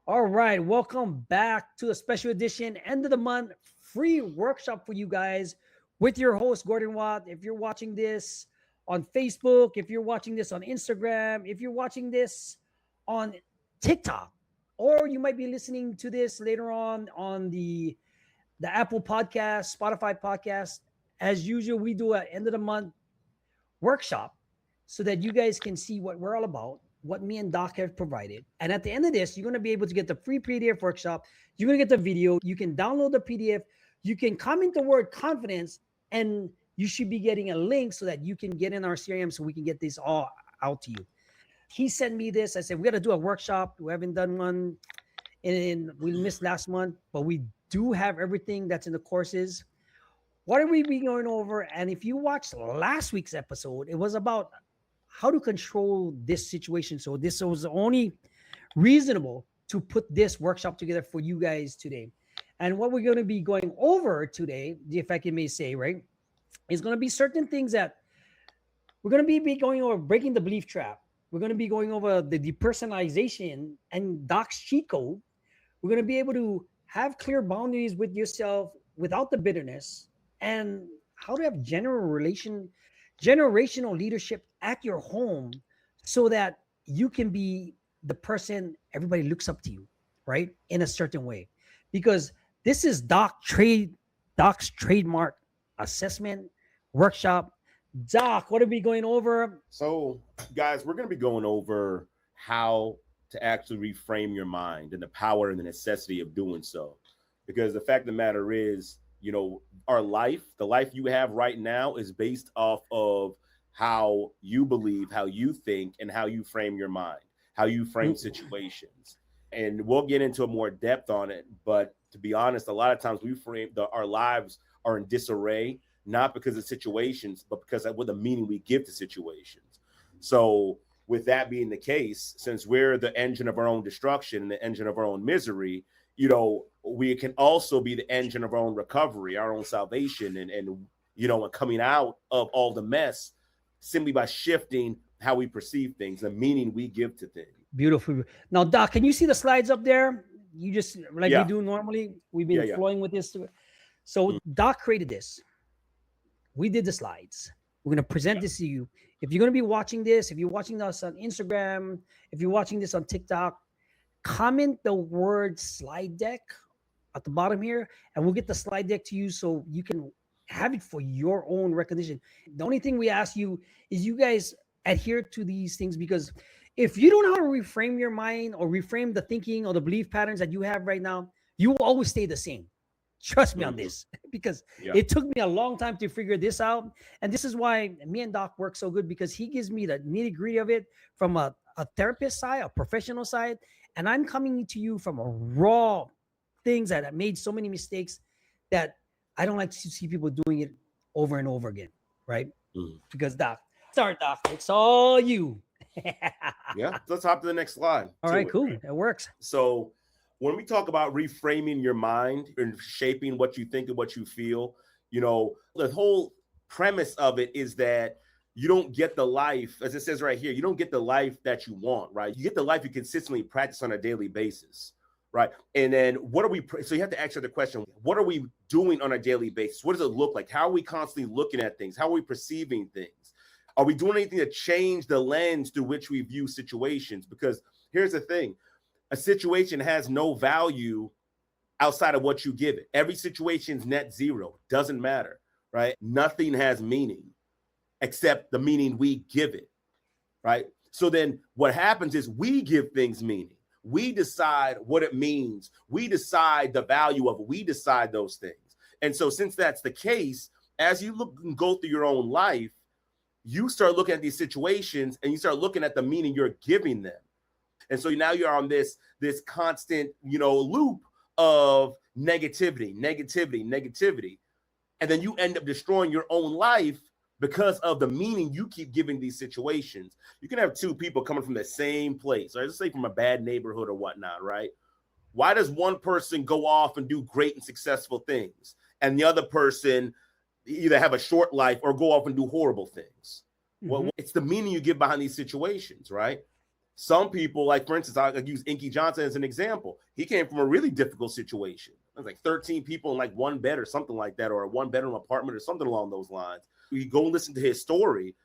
All right, welcome back to a special edition, end of the month free workshop for you guys with your host, Gordon Wat. If you're watching this on Facebook, if you're watching this on Instagram, if you're watching this on TikTok, or you might be listening to this later on the Apple Podcast, Spotify Podcast. As usual, we do an end of the month workshop so that you guys can see what we're all about, what me and Doc have provided. And at the end of this, you're going to be able to get the free PDF workshop. You're going to get the video. You can download the PDF. You can comment the word confidence, and you should be getting a link so that you can get in our CRM so we can get this all out to you. He sent me this. I said, we got to do a workshop. We haven't done one. And we missed last month, but we do have everything that's in the courses. What are we be going over? And if you watched last week's episode, it was about how to control this situation. So this was only reasonable to put this workshop together for you guys today. And what we're going to be going over today, if I can may say, right, is going to be certain things that we're going to be going over breaking the belief trap. We're going to be going over the depersonalization and Doc's cheat code. We're going to be able to have clear boundaries with yourself without the bitterness, and how to have generational leadership at your home so that you can be the person everybody looks up to you, right? In a certain way. Because this is Doc's trademark assessment workshop. Doc, what are we going over? So, guys, we're going to be going over how to actually reframe your mind and the power and the necessity of doing so. Because the fact of the matter is, our life, the life you have right now is based off of how you believe, how you think, and how you frame your mind, how you frame situations. And we'll get into more depth on it. But to be honest, a lot of times our lives are in disarray, not because of situations, but because of what the meaning we give to situations. So with that being the case, since we're the engine of our own destruction, the engine of our own misery, we can also be the engine of our own recovery, our own salvation, and coming out of all the mess simply by shifting how we perceive things, the meaning we give to things. Beautiful. Now, Doc, can you see the slides up there? You just we do normally. We've been flowing with this. So Doc created this. We did the slides. We're going to present this to you. If you're going to be watching this, if you're watching us on Instagram, if you're watching this on TikTok, comment the word slide deck at the bottom here, and we'll get the slide deck to you so you can have it for your own recognition. The only thing we ask you is you guys adhere to these things, because if you don't know how to reframe your mind or reframe the thinking or the belief patterns that you have right now, you will always stay the same. Trust me on this, because it took me a long time to figure this out. And this is why me and Doc work so good, because he gives me the nitty gritty of it from a therapist side, a professional side. And I'm coming to you from a raw things that I made so many mistakes that I don't like to see people doing it over and over again. Right. Because Doc, it's all you. Let's hop to the next slide. All right, cool. It works. So when we talk about reframing your mind and shaping what you think and what you feel, the whole premise of it is that you don't get the life, as it says right here, you don't get the life that you want, right? You get the life you consistently practice on a daily basis, right? And then so you have to answer the question, what are we doing on a daily basis? What does it look like? How are we constantly looking at things? How are we perceiving things? Are we doing anything to change the lens through which we view situations? Because here's the thing. A situation has no value outside of what you give it. Every situation's net zero. Doesn't matter, right? Nothing has meaning except the meaning we give it, right? So then what happens is we give things meaning. We decide what it means. We decide the value of it. We decide those things. And so since that's the case, as you look and go through your own life, you start looking at these situations and you start looking at the meaning you're giving them. And so now you're on this constant, loop of negativity. And then you end up destroying your own life because of the meaning you keep giving these situations. You can have two people coming from the same place, right? Let's say from a bad neighborhood or whatnot, right? Why does one person go off and do great and successful things, and the other person either have a short life or go off and do horrible things? Well, it's the meaning you give behind these situations, right? Some people, like for instance, I use Inky Johnson as an example. He came from a really difficult situation. It was like 13 people in like one bed or something like that, or a one bedroom apartment or something along those lines. You go and listen to his story.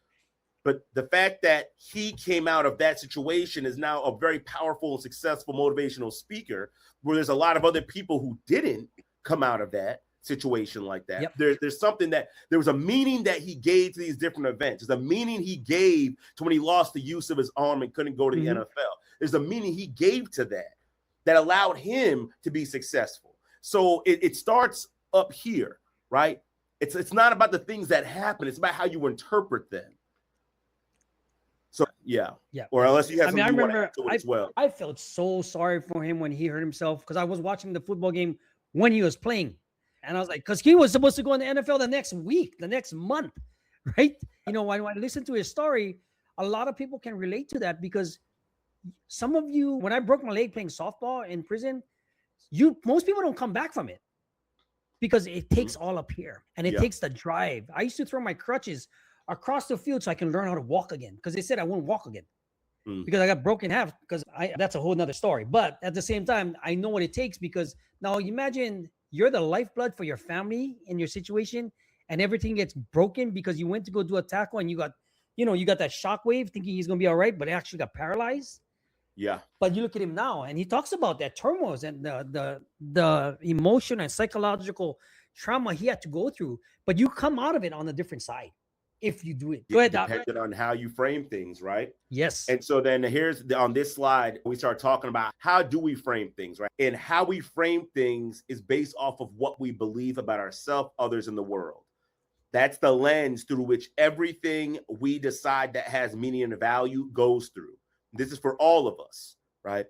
But the fact that he came out of that situation is now a very powerful and successful motivational speaker, where there's a lot of other people who didn't come out of that situation like that. Yep. There's something that there was a meaning that he gave to these different events. There's a meaning he gave to when he lost the use of his arm and couldn't go to the NFL. There's a meaning he gave to that allowed him to be successful. So it starts up here, right? It's not about the things that happen. It's about how you interpret them. So yeah. Or unless you have something you want to add to it as well. I felt so sorry for him when he hurt himself, because I was watching the football game when he was playing. And I was like, because he was supposed to go in the NFL the next week, the next month, right? You know, when I listen to his story, a lot of people can relate to that, because some of you, when I broke my leg playing softball in prison, most people don't come back from it, because it takes all up here, and it takes the drive. I used to throw my crutches across the field so I can learn how to walk again, because they said I wouldn't walk again because I got broken in half, because that's a whole nother story. But at the same time, I know what it takes, because now imagine you're the lifeblood for your family in your situation, and everything gets broken because you went to go do a tackle and you got that shockwave thinking he's going to be all right, but it actually got paralyzed. Yeah. But you look at him now, and he talks about that turmoil and the emotion and psychological trauma he had to go through, but you come out of it on a different side if you do it. Go ahead, Doc. Depending on how you frame things, right? Yes. And so then on this slide, we start talking about how do we frame things, right? And how we frame things is based off of what we believe about ourselves, others, in the world. That's the lens through which everything we decide that has meaning and value goes through. This is for all of us, right?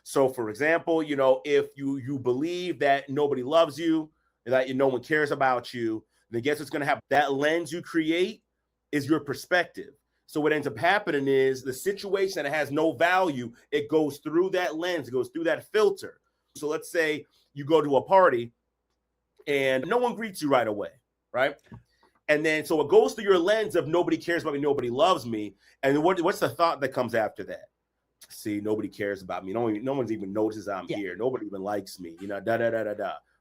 So for example, if you believe that nobody loves you, that no one cares about you, then guess what's going to happen? That lens you create is your perspective. So what ends up happening is the situation that has no value, it goes through that lens, it goes through that filter. So let's say you go to a party and no one greets you right away, right? And then so it goes through your lens of nobody cares about me, nobody loves me. And what's the thought that comes after that? See, nobody cares about me. No one's even notices I'm here. Nobody even likes me.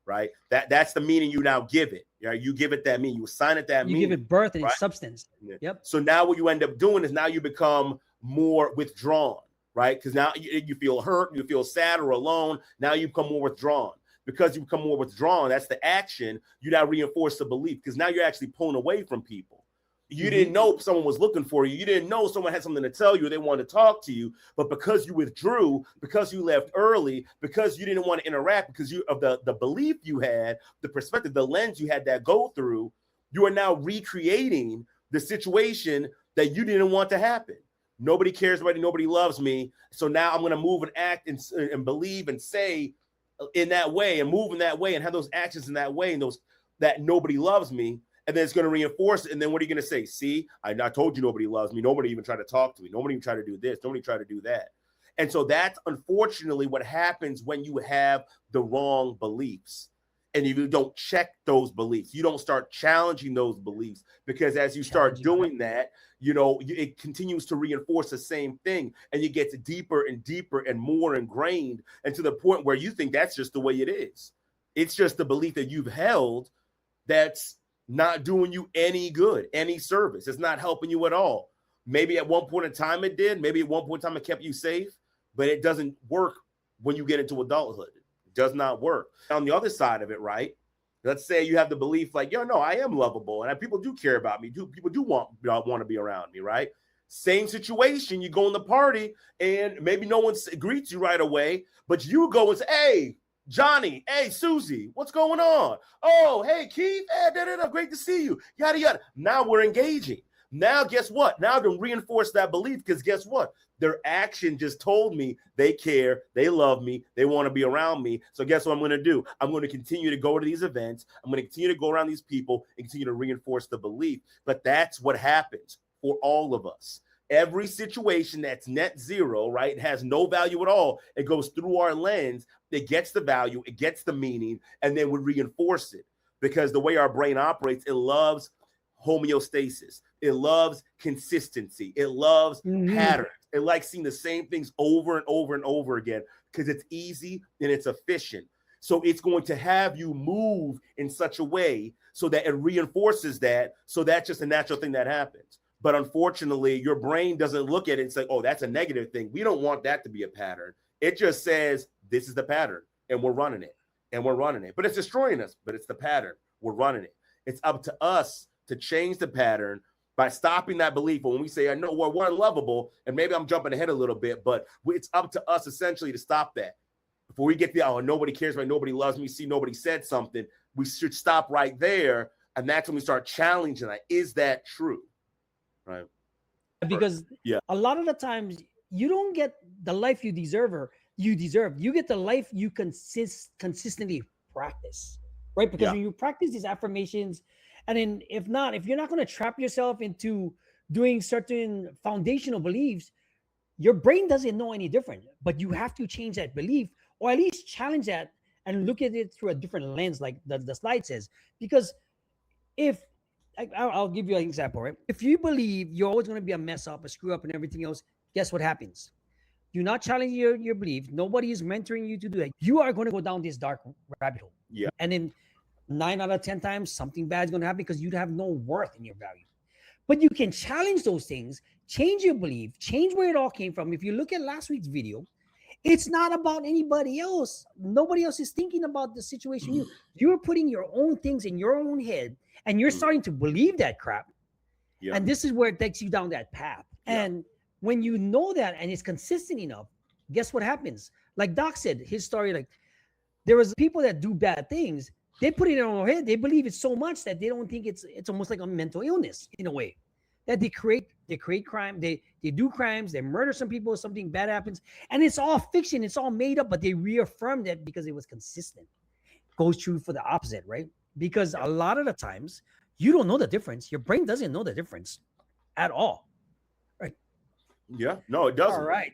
Right? That's the meaning you now give it. Right? You give it that meaning. You assign it that meaning. You give it birth and its substance. Yep. So now what you end up doing is now you become more withdrawn, right? Because now you feel hurt, you feel sad or alone. Now you become more withdrawn. Because you become more withdrawn, that's the action. You now reinforce the belief, because now you're actually pulling away from people. You didn't know someone was looking for you. You didn't know someone had something to tell you. They wanted to talk to you. But because you withdrew, because you left early, because you didn't want to interact, because of the belief you had, the perspective, the lens you had that go through, you are now recreating the situation that you didn't want to happen. Nobody cares about me. Nobody loves me. So now I'm going to move and act and believe and say in that way and move in that way and have those actions in that way, and that nobody loves me. And then it's going to reinforce it. And then what are you going to say? See, I told you nobody loves me. Nobody even tried to talk to me. Nobody even tried to do this. Nobody tried to do that. And so that's unfortunately what happens when you have the wrong beliefs and you don't check those beliefs. You don't start challenging those beliefs, because as you start doing that, it continues to reinforce the same thing, and it gets deeper and deeper and more ingrained, and to the point where you think that's just the way it is. It's just the belief that you've held that's not doing you any good, any service. It's not helping you at all. Maybe at one point in time it did. Maybe at one point in time it kept you safe, but it doesn't work when you get into adulthood. It does not work. On the other side of it, right? Let's say you have the belief like, no, I am lovable and people do care about me. People do want to be around me, right? Same situation. You go in the party and maybe no one greets you right away, but you go and say, hey, Johnny, hey, Susie, what's going on? Oh, hey, Keith, great to see you. Yada, yada. Now we're engaging. Now, guess what? Now to reinforce that belief, because guess what? Their action just told me they care, they love me, they want to be around me. So guess what I'm going to do? I'm going to continue to go to these events. I'm going to continue to go around these people and continue to reinforce the belief. But that's what happens for all of us. Every situation that's net zero, right, it has no value at all. It goes through our lens. It gets the value, it gets the meaning, and then we reinforce it, because the way our brain operates, it loves homeostasis. It loves consistency. It loves Mhm. patterns. It likes seeing the same things over and over and over again because it's easy and it's efficient. So it's going to have you move in such a way so that it reinforces that. So that's just a natural thing that happens. But unfortunately, your brain doesn't look at it and say, oh, that's a negative thing. We don't want that to be a pattern. It just says, this is the pattern and we're running it and we're running it. But it's destroying us, but it's the pattern. We're running it. It's up to us to change the pattern by stopping that belief. When we say, I know we're unlovable, and maybe I'm jumping ahead a little bit, but it's up to us essentially to stop that. Before we get the, oh, nobody cares about, nobody loves me, see, nobody said something, we should stop right there. And that's when we start challenging that. Is that true? Right. Because a lot of the times you don't get the life you deserve or you deserve. You get the life you consistently practice, right? Because when you practice these affirmations, and then if you're not going to trap yourself into doing certain foundational beliefs, your brain doesn't know any different, but you have to change that belief or at least challenge that and look at it through a different lens, like the slide says. Because if I'll give you an example, right? If you believe you're always going to be a mess up, a screw up, and everything else, guess what happens? You're not challenging your belief. Nobody is mentoring you to do that. You are going to go down this dark rabbit hole. Yeah. And then 9 out of 10 times, something bad is going to happen because you have no worth in your value. But you can challenge those things, change your belief, change where it all came from. If you look at last week's video, it's not about anybody else. Nobody else is thinking about the situation. You're putting your own things in your own head, and you're starting to believe that crap. Yeah. And this is where it takes you down that path. Yeah. And when you know that and it's consistent enough, guess what happens? Like Doc said, his story, like there was people that do bad things. They put it in their own head. They believe it so much that they don't think it's almost like a mental illness in a way. That they create crime, they do crimes, they murder some people, something bad happens, and it's all fiction, it's all made up, but they reaffirm that because it was consistent. Goes true for the opposite, right? Because a lot of the times you don't know the difference. Your brain doesn't know the difference at all. Right? Yeah, no, it doesn't. All right.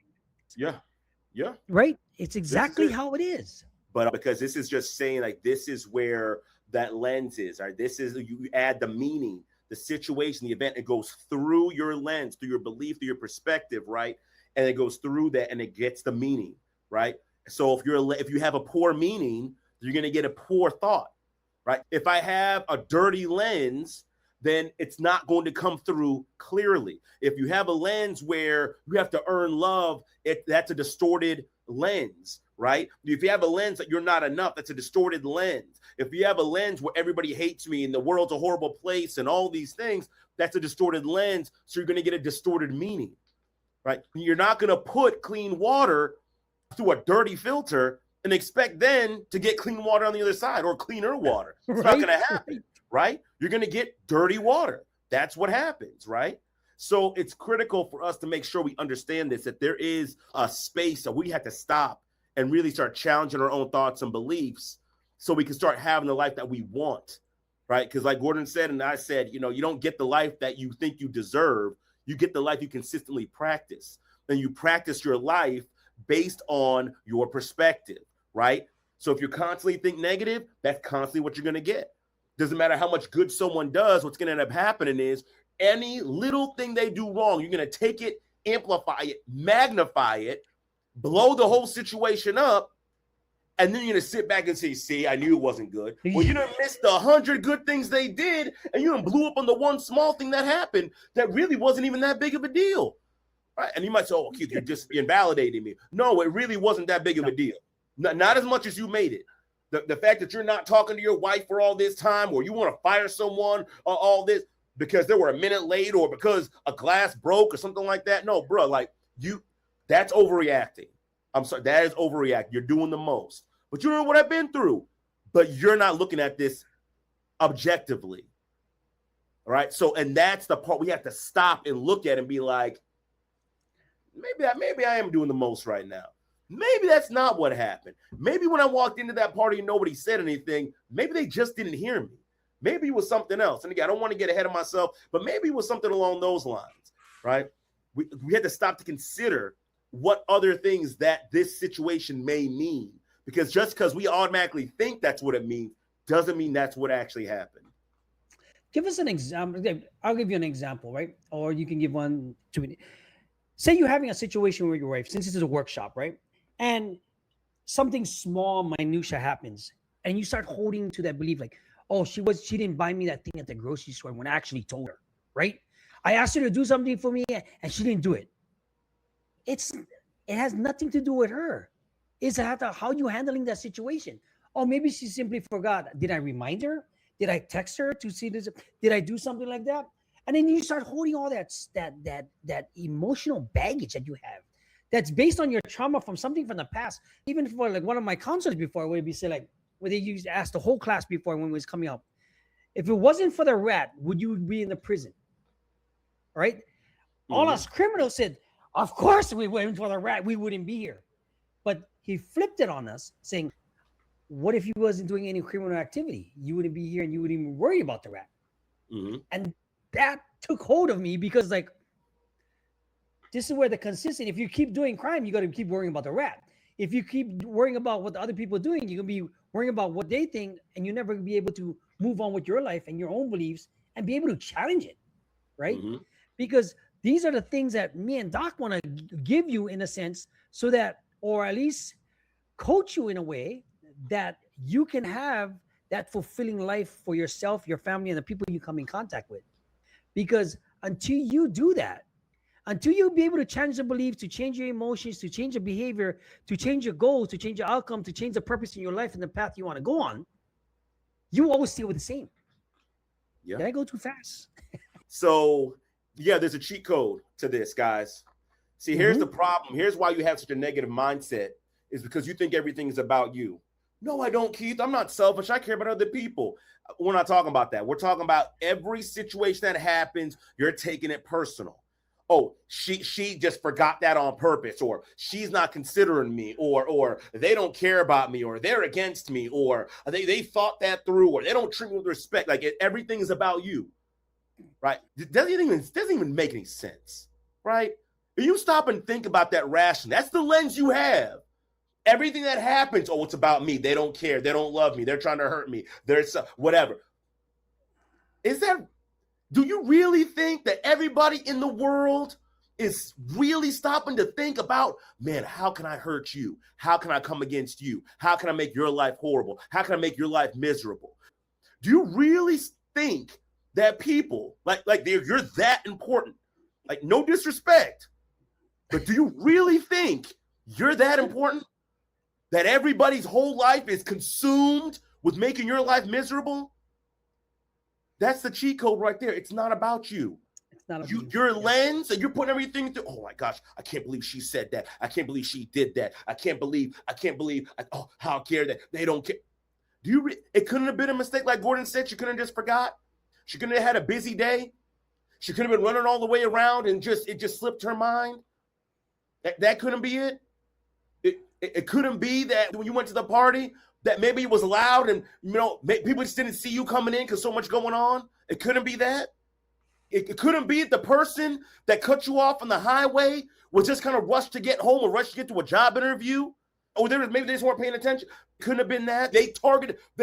Yeah. Right? It's exactly how it is. But because this is just saying, like, this is where that lens is, right? This is, you add the meaning, the situation, the event, it goes through your lens, through your belief, through your perspective, right? And it goes through that and it gets the meaning, right? So if you have a poor meaning, you're going to get a poor thought, right? If I have a dirty lens, then it's not going to come through clearly. If you have a lens where you have to earn love, that's a distorted lens, right? If you have a lens that you're not enough, that's a distorted lens. If you have a lens where everybody hates me and the world's a horrible place and all these things, that's a distorted lens. So you're going to get a distorted meaning, right? You're not going to put clean water through a dirty filter and expect then to get clean water on the other side or cleaner water. It's not going to happen, right? You're going to get dirty water. That's what happens, right? So it's critical for us to make sure we understand this, that there is a space that we have to stop and really start challenging our own thoughts and beliefs so we can start having the life that we want, right? Because like Gordon said, and I said, you don't get the life that you think you deserve. You get the life you consistently practice. And you practice your life based on your perspective, right? So if you constantly think negative, that's constantly what you're going to get. Doesn't matter how much good someone does, what's going to end up happening is any little thing they do wrong, you're going to take it, amplify it, magnify it, blow the whole situation up, and then you're going to sit back and say, see, I knew it wasn't good. Well, you done missed the 100 good things they did, and you done blew up on the one small thing that happened that really wasn't even that big of a deal. Right? And you might say, oh, Keith, you're just invalidating me. No, it really wasn't that big of a deal. Not as much as you made it. The fact that you're not talking to your wife for all this time, or you want to fire someone or all this because they were a minute late or because a glass broke or something like that. No, bro, that's overreacting. I'm sorry, that is overreacting. You're doing the most. But you don't know what I've been through. But you're not looking at this objectively. All right. So, and that's the part we have to stop and look at and be like, maybe I am doing the most right now. Maybe that's not what happened. Maybe when I walked into that party and nobody said anything, maybe they just didn't hear me. Maybe it was something else. And again, I don't want to get ahead of myself, but maybe it was something along those lines, right? We had to stop to consider what other things that this situation may mean. Because just because we automatically think that's what it means doesn't mean that's what actually happened. Give us an example. I'll give you an example, right? Or you can give one to me. Say you're having a situation with your wife, since this is a workshop, right? And something small, minutia happens, and you start holding to that belief, like, oh, she didn't buy me that thing at the grocery store when I actually told her, right? I asked her to do something for me, and she didn't do it. It has nothing to do with her. It's how you handling that situation. Oh, maybe she simply forgot. Did I remind her? Did I text her to see this? Did I do something like that? And then you start holding all that emotional baggage that you have, that's based on your trauma from something from the past. Even for like one of my counselors before, where we say like, where they used to ask the whole class before when it was coming up, if it wasn't for the rat, would you be in the prison? Right? Mm-hmm. All us criminals said, of course we went for the rat, we wouldn't be here. But he flipped it on us, saying, what if he wasn't doing any criminal activity? You wouldn't be here and you wouldn't even worry about the rat. Mm-hmm. And that took hold of me, because like, this is where the consistent, if you keep doing crime, you got to keep worrying about the rat. If you keep worrying about what the other people are doing, you're going to be worrying about what they think, and you never be able to move on with your life and your own beliefs and be able to challenge it, right? Mm-hmm. Because these are the things that me and Doc want to give you, in a sense, so that, or at least coach you in a way that you can have that fulfilling life for yourself, your family, and the people you come in contact with. Because until you do that, until you be able to change the beliefs, to change your emotions, to change your behavior, to change your goals, to change your outcome, to change the purpose in your life and the path you want to go on, you always stay with the same. Yeah. Did I go too fast? So, yeah, there's a cheat code to this, guys. See, here's the problem. Here's why you have such a negative mindset, is because you think everything is about you. No, I don't, Keith. I'm not selfish. I care about other people. We're not talking about that. We're talking about every situation that happens, you're taking it personal. Oh, she just forgot that on purpose, or she's not considering me, or they don't care about me, or they're against me, or they thought that through, or they don't treat me with respect. Like everything is about you, right? It doesn't even make any sense, right? If you stop and think about that rationally, that's the lens you have. Everything that happens, oh, it's about me. They don't care. They don't love me. They're trying to hurt me. There's whatever. Do you really think that everybody in the world is really stopping to think about, man, how can I hurt you? How can I come against you? How can I make your life horrible? How can I make your life miserable? Do you really think that people, like you're that important? Like, no disrespect, but do you really think you're that important? That everybody's whole life is consumed with making your life miserable? That's the cheat code right there. It's not about you. It's not about your lens, and you're putting everything through. Oh my gosh, I can't believe she said that. I can't believe she did that. I can't believe. How care that they don't care. It couldn't have been a mistake, like Gordon said. She couldn't have just forgot. She couldn't have had a busy day. She could have been running all the way around and it just slipped her mind. That couldn't be it. It couldn't be that when you went to the party, that maybe it was loud and, people just didn't see you coming in because so much going on. It couldn't be that. It couldn't be the person that cut you off on the highway was just kind of rushed to get home or rushed to get to a job interview. Or maybe they just weren't paying attention. Couldn't have been that. They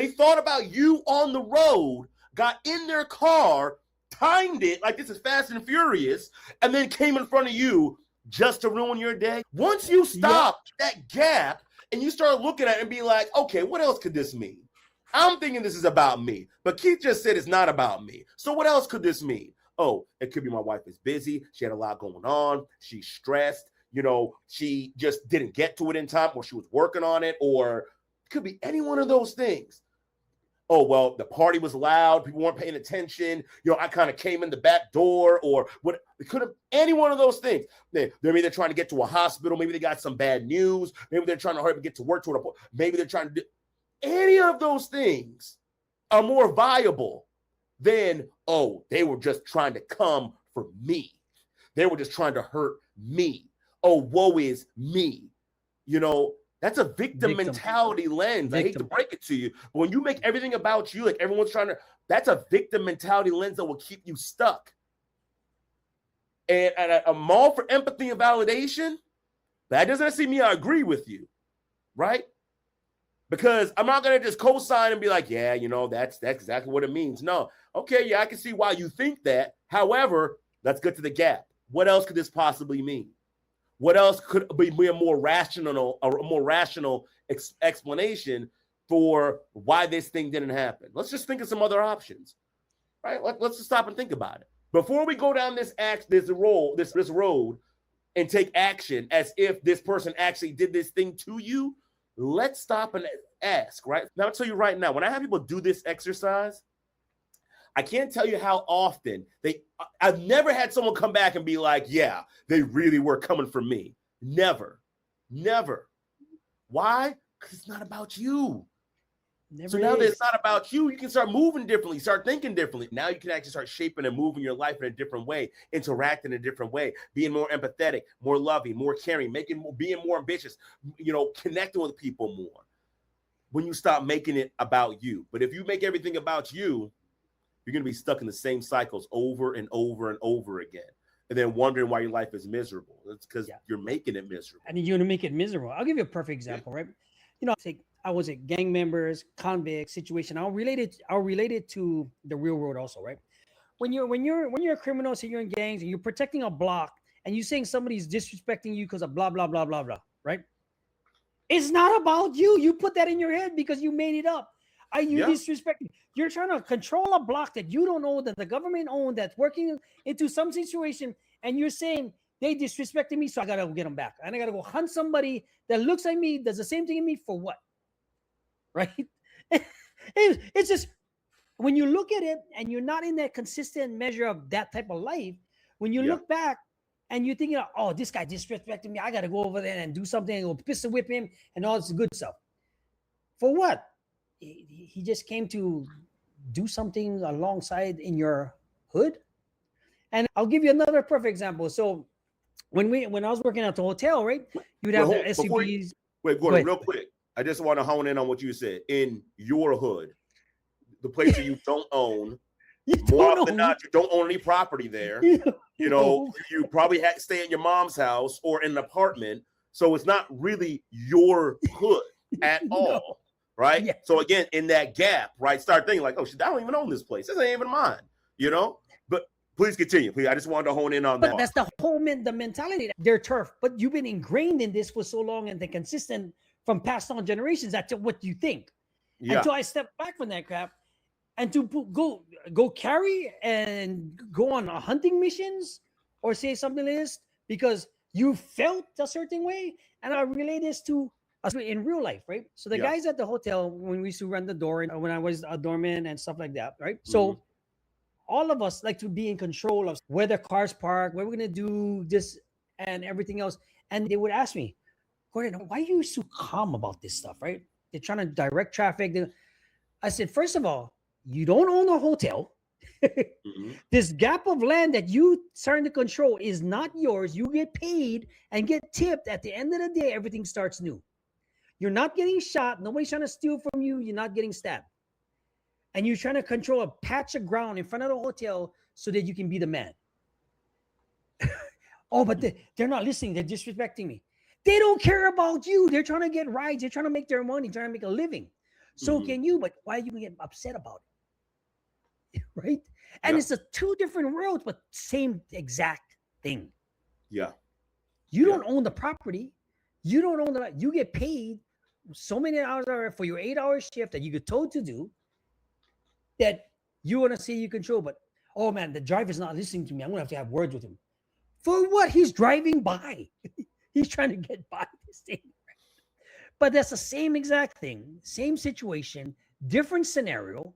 thought about you on the road, got in their car, timed it like this is Fast and Furious, and then came in front of you just to ruin your day. Once you stop that gap and you start looking at it and be like, okay, what else could this mean? I'm thinking this is about me, but Keith just said it's not about me. So what else could this mean? Oh, it could be my wife is busy. She had a lot going on. She's stressed. She just didn't get to it in time, or she was working on it, or it could be any one of those things. Oh, well, the party was loud. People weren't paying attention. I kind of came in the back door, or what. It could have any one of those things. They're either trying to get to a hospital. Maybe they got some bad news. Maybe they're trying to hurry up and get to work. Maybe they're trying to do any of those things are more viable than, oh, they were just trying to come for me. They were just trying to hurt me. Oh, woe is me. That's a victim mentality lens. I hate to break it to you, but when you make everything about you, like everyone's trying to, that's a victim mentality lens that will keep you stuck. And I'm all for empathy and validation, but that doesn't necessarily mean I agree with you, right? Because I'm not going to just co-sign and be like, yeah, you know, that's exactly what it means. No. Okay, yeah, I can see why you think that. However, let's get to the gap. What else could this possibly mean? What else could be a more rational explanation for why this thing didn't happen? Let's just think of some other options, right? Let's just stop and think about it. Before we go down this road and take action as if this person actually did this thing to you, let's stop and ask, right? Now, I'll tell you right now, when I have people do this exercise, I can't tell you how often I've never had someone come back and be like, yeah, they really were coming for me. Never. Why? Because it's not about you. So now that it's not about you, you can start moving differently, start thinking differently. Now you can actually start shaping and moving your life in a different way, interacting in a different way, being more empathetic, more loving, more caring, being more ambitious, you know, connecting with people more. When you stop making it about you. But if you make everything about you, you're going to be stuck in the same cycles over and over and over again. And then wondering why your life is miserable. It's because you're making it miserable. And you're going to make it miserable. I'll give you a perfect example, right? You know, I was at gang members, convict situation. I'll relate it to the real world also, right? When you're a criminal, so you're in gangs and you're protecting a block and you're saying somebody's disrespecting you because of blah, blah, blah, blah, blah, right? It's not about you. You put that in your head because you made it up. Are you disrespecting? You're trying to control a block that you don't know, that the government owned, that's working into some situation, and you're saying they disrespected me, so I gotta get them back, and I gotta go hunt somebody that looks like me, does the same thing to me for what? Right? It's just when you look at it and you're not in that consistent measure of that type of life. When you look back and you're thinking, oh, this guy disrespected me, I gotta go over there and do something and go pistol whip him and all this good stuff. For what? He just came to do something alongside in your hood. And I'll give you another perfect example. So when I was working at the hotel, right, you'd have the SUVs. Wait, Gordon, real quick. I just want to hone in on what you said. In your hood, the place that you don't own, more often than not, you don't own any property there. You know, you probably stay in your mom's house or in an apartment. So it's not really your hood at all. Right. Yeah. So again, in that gap, right, start thinking like, oh, shit, I don't even own this place. This ain't even mine, you know? But please continue. Please. I just wanted to hone in on that. But that's the mentality. They're turf. But you've been ingrained in this for so long and they're consistent from past on generations. That's what you think. Yeah. Until I step back from that crap and to go carry and go on hunting missions or say something like this because you felt a certain way. And I relate this to in real life, right? So the guys at the hotel, when we used to run the door and when I was a doorman and stuff like that, right? So all of us like to be in control of where the cars park, where we're going to do this and everything else. And they would ask me, Gordon, why are you so calm about this stuff, right? They're trying to direct traffic. I said, first of all, you don't own a hotel. This gap of land that you starting to control is not yours. You get paid and get tipped. At the end of the day, everything starts new. You're not getting shot. Nobody's trying to steal from you. You're not getting stabbed. And you're trying to control a patch of ground in front of the hotel so that you can be the man. Oh, but they're not listening. They're disrespecting me. They don't care about you. They're trying to get rides. They're trying to make their money, trying to make a living. So can you, but why are you going to get upset about it? Right? And it's a two different worlds, but same exact thing. Yeah. You don't own the property. You don't own the, you get paid so many hours for your 8-hour shift that you get told to do that you want to say you control, but oh man, the driver's not listening to me. I'm going to have words with him. For what? He's driving by. He's trying to get by this thing. But that's the same exact thing, same situation, different scenario,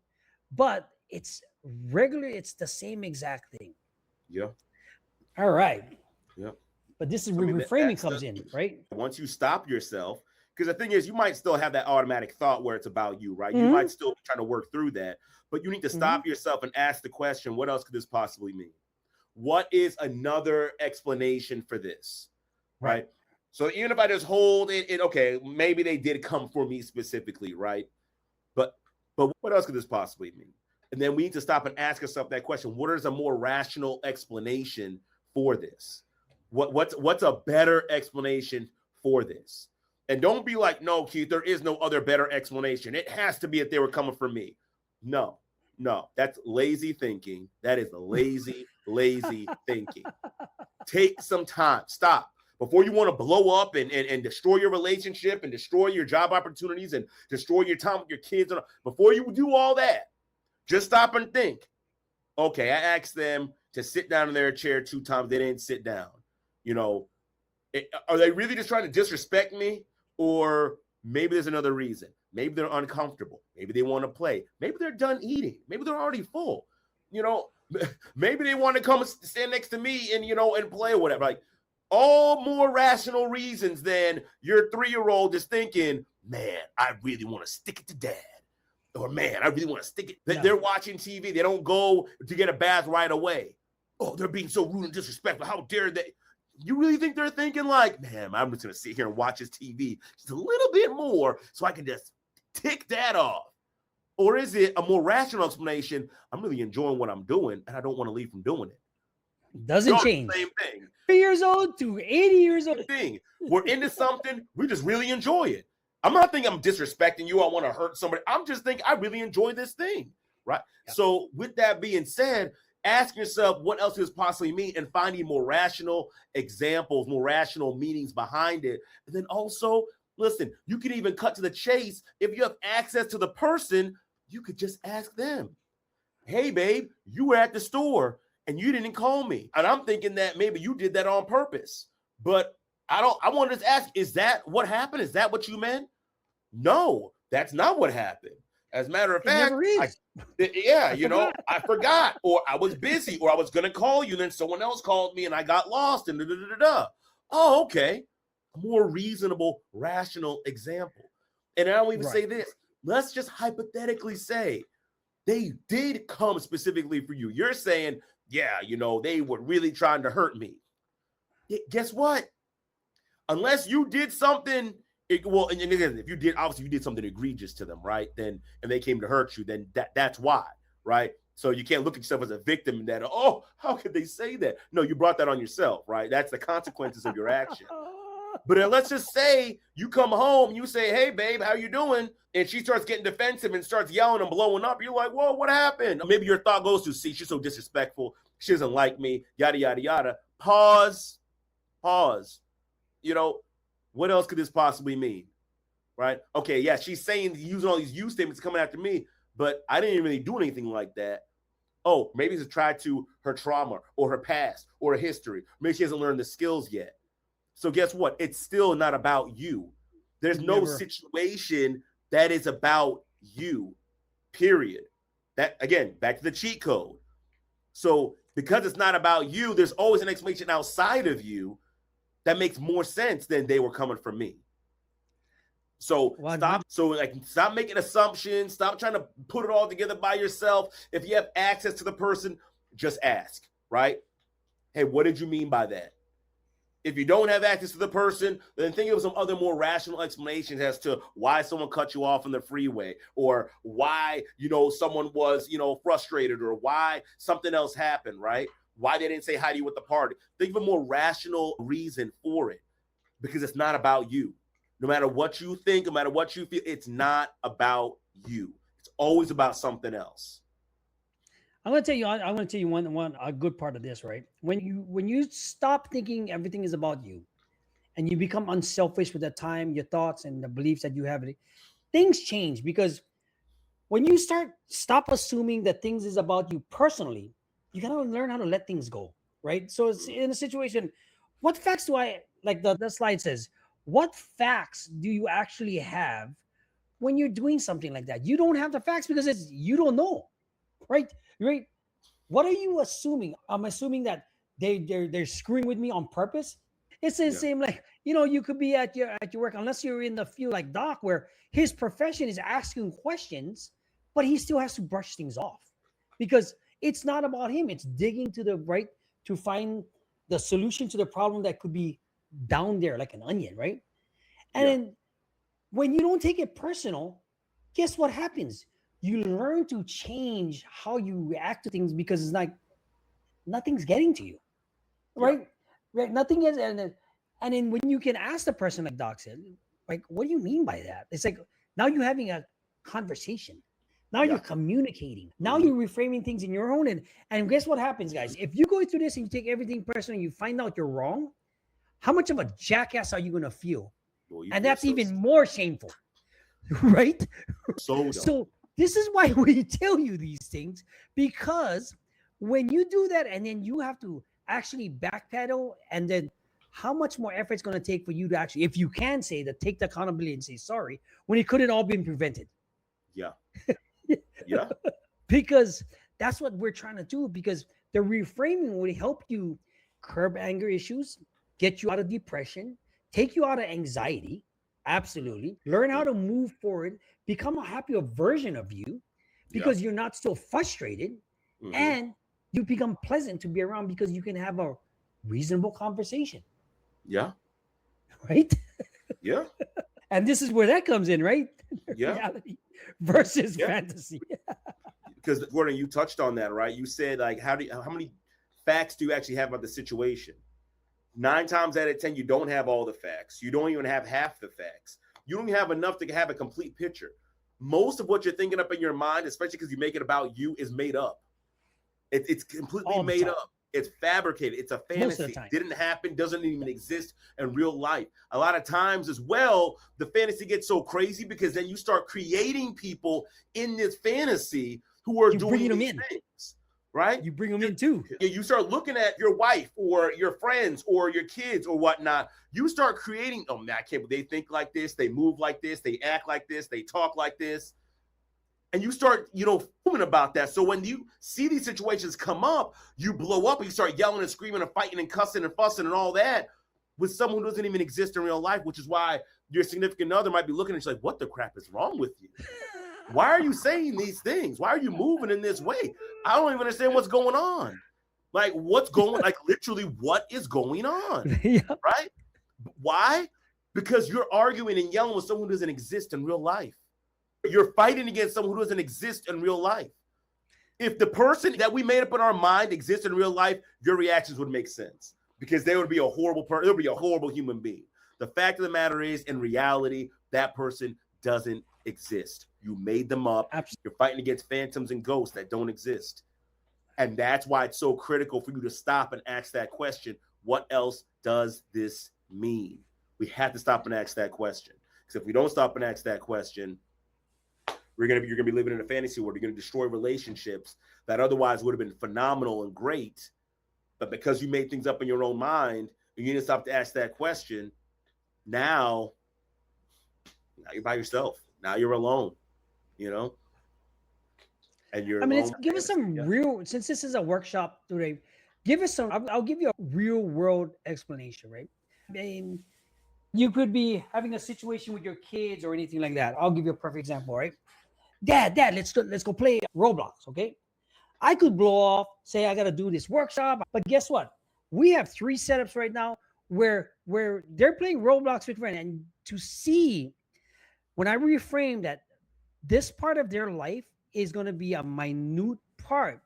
but it's the same exact thing. Yeah. All right. Yeah. But this is where reframing comes in, right? Once you stop yourself, because the thing is, you might still have that automatic thought where it's about you, right? You might still be trying to work through that, but you need to stop yourself and ask the question, what else could this possibly mean? What is another explanation for this, right? So even if I just hold it, okay, maybe they did come for me specifically, right? But what else could this possibly mean? And then we need to stop and ask ourselves that question. What is a more rational explanation for this? What's a better explanation for this? And don't be like, no, Keith, there is no other better explanation. It has to be that they were coming for me. No, that's lazy thinking. That is lazy thinking. Take some time. Stop. Before you want to blow up and destroy your relationship and destroy your job opportunities and destroy your time with your kids. Before you do all that, just stop and think. Okay, I asked them to sit down in their chair 2 times. They didn't sit down. Are they really just trying to disrespect me? Or maybe there's another reason. Maybe they're uncomfortable. Maybe they want to play. Maybe they're done eating. Maybe they're already full. Maybe they want to come and stand next to me and, and play or whatever. Like, all more rational reasons than your 3-year-old is thinking, man, I really want to stick it to dad. Or, man, I really want to stick it. No. They're watching TV. They don't go to get a bath right away. Oh, they're being so rude and disrespectful. How dare they? You really think they're thinking like, man, I'm just going to sit here and watch his TV just a little bit more so I can just tick that off? Or is it a more rational explanation? I'm really enjoying what I'm doing, and I don't want to leave from doing it. Doesn't change. Same thing. 3 years old to 80 years old. Thing. We're into something. We just really enjoy it. I'm not thinking I'm disrespecting you. I want to hurt somebody. I'm just thinking I really enjoy this thing, right? Yeah. So with that being said, ask yourself what else does possibly mean and finding more rational examples, more rational meanings behind it. And then also, listen, you can even cut to the chase. If you have access to the person, you could just ask them, hey, babe, you were at the store and you didn't call me. And I'm thinking that maybe you did that on purpose. But I want to just ask, is that what happened? Is that what you meant? No, that's not what happened. As a matter of fact, I forgot, or I was busy, or I was going to call you, and then someone else called me, and I got lost, and da-da-da-da-da. Oh, okay. A more reasonable, rational example. And I don't even say this. Let's just hypothetically say they did come specifically for you. You're saying, yeah, they were really trying to hurt me. Guess what? Unless you did something... and again, if you did something egregious to them, right? And they came to hurt you, then that's why, right? So you can't look at yourself as a victim and that, oh, how could they say that? No, you brought that on yourself, right? That's the consequences of your action. But then let's just say you come home, you say, hey, babe, how you doing? And she starts getting defensive and starts yelling and blowing up. You're like, whoa, what happened? Maybe your thought goes to, see, she's so disrespectful. She doesn't like me, yada, yada, yada. Pause. What else could this possibly mean, right? Okay, yeah, she's saying, using all these you statements coming after me, but I didn't really do anything like that. Oh, maybe it's tied to her trauma or her past or her history. Maybe she hasn't learned the skills yet. So guess what? It's still not about you. There's no situation that is about you, period. That, again, back to the cheat code. So because it's not about you, there's always an explanation outside of you that makes more sense than they were coming for me. So stop making assumptions. Stop trying to put it all together by yourself. If you have access to the person, just ask, right? Hey, what did you mean by that? If you don't have access to the person, then think of some other more rational explanations as to why someone cut you off on the freeway, or why, someone was, frustrated, or why something else happened, right? Why they didn't say hi to you at the party. Think of a more rational reason for it, because it's not about you. No matter what you think, no matter what you feel, it's not about you. It's always about something else. I'm going to tell you one a good part of this, right? When you stop thinking everything is about you, and you become unselfish with the time, your thoughts, and the beliefs that you have, things change. Because when you stop assuming that things is about you personally, you got to learn how to let things go, right? So it's in a situation, what facts do I, like the slide says, what facts do you actually have when you're doing something like that? You don't have the facts because you don't know, right? Right? What are you assuming? I'm assuming that they're screwing with me on purpose. It's the same, like, you could be at your work, unless you're in the field like Doc, where his profession is asking questions, but he still has to brush things off, because it's not about him. It's digging to the right to find the solution to the problem that could be down there like an onion, right? And then when you don't take it personal, guess what happens? You learn to change how you react to things, because it's like nothing's getting to you, right? Right? Nothing is, and then when you can ask the person, like Doc said, Like, what do you mean by that? It's like, now you're having a conversation. Now you're communicating. Now you're reframing things in your own. And guess what happens, guys? If you go through this and you take everything personal and you find out you're wrong, how much of a jackass are you going to feel? Well, and that's even more shameful, right? So this is why we tell you these things, because when you do that and then you have to actually backpedal, and then how much more effort it's going to take for you to actually, if you can say that, take the accountability and say sorry when it could have all been prevented. Yeah. Yeah. Because that's what we're trying to do, because the reframing will help you curb anger issues, get you out of depression, take you out of anxiety. Absolutely. Learn how to move forward, become a happier version of you, because you're not so frustrated, and you become pleasant to be around because you can have a reasonable conversation. Yeah. Right? Yeah. And this is where that comes in, right? Yeah. Reality versus fantasy. Because Gordon, you touched on that, right? You said, like, how many facts do you actually have about the situation? 9 times out of 10, you don't have all the facts. You don't even have half the facts. You don't have enough to have a complete picture. Most of what you're thinking up in your mind, especially because you make it about you, is made up. It's completely made up. It's fabricated. It's a fantasy. Didn't happen. Doesn't even exist in real life. A lot of times as well, the fantasy gets so crazy because then you start creating people in this fantasy who are doing these things, right? You bring them in too. You start looking at your wife or your friends or your kids or whatnot. You start creating, oh man, I can't believe they think like this. They move like this. They act like this. They talk like this. And you start, filming about that. So when you see these situations come up, you blow up and you start yelling and screaming and fighting and cussing and fussing and all that with someone who doesn't even exist in real life, which is why your significant other might be looking at you like, what the crap is wrong with you? Why are you saying these things? Why are you moving in this way? I don't even understand what's going on. Like, literally, what is going on? Right? Why? Because you're arguing and yelling with someone who doesn't exist in real life. You're fighting against someone who doesn't exist in real life. If the person that we made up in our mind exists in real life, your reactions would make sense because they would be a horrible person. It would be a horrible human being. The fact of the matter is, in reality, that person doesn't exist. You made them up. Absolutely. You're fighting against phantoms and ghosts that don't exist. And that's why it's so critical for you to stop and ask that question. What else does this mean? We have to stop and ask that question. Because if we don't stop and ask that question, you're gonna be living in a fantasy world. You're gonna destroy relationships that otherwise would have been phenomenal and great, but because you made things up in your own mind and you didn't stop to ask that question, now you're by yourself. Now you're alone, and you're. Give us some real. Since this is a workshop today, give us some. I'll give you a real world explanation, right? I mean, you could be having a situation with your kids or anything like that. I'll give you a perfect example, right? Dad, let's go play Roblox, okay? I could blow off, say I got to do this workshop, but guess what? We have 3 setups right now where they're playing Roblox with friends, and to see when I reframe that this part of their life is going to be a minute part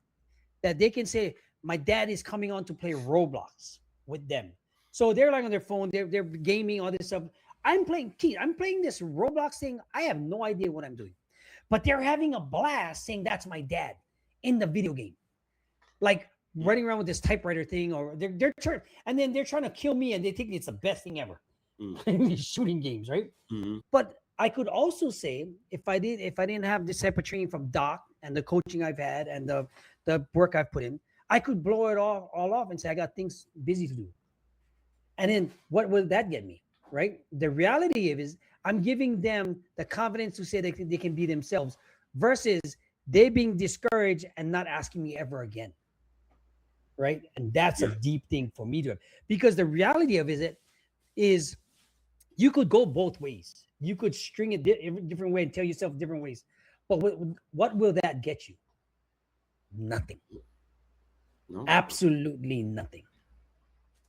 that they can say, my dad is coming on to play Roblox with them. So they're like on their phone, they're gaming, all this stuff. I'm playing this Roblox thing. I have no idea what I'm doing. But they're having a blast saying that's my dad in the video game. Like running around with this typewriter thing, or they're trying to kill me and they think it's the best thing ever. In these shooting games, right? Mm-hmm. But I could also say, if I didn't have this type of training from Doc and the coaching I've had and the work I've put in, I could blow it all off and say I got things busy to do. And then what will that get me, right? The reality is I'm giving them the confidence to say they can be themselves versus they being discouraged and not asking me ever again, right? And that's a deep thing for me to have. Because the reality of it is you could go both ways. You could string it a different way and tell yourself different ways. But what will that get you? Nothing. No. Absolutely nothing.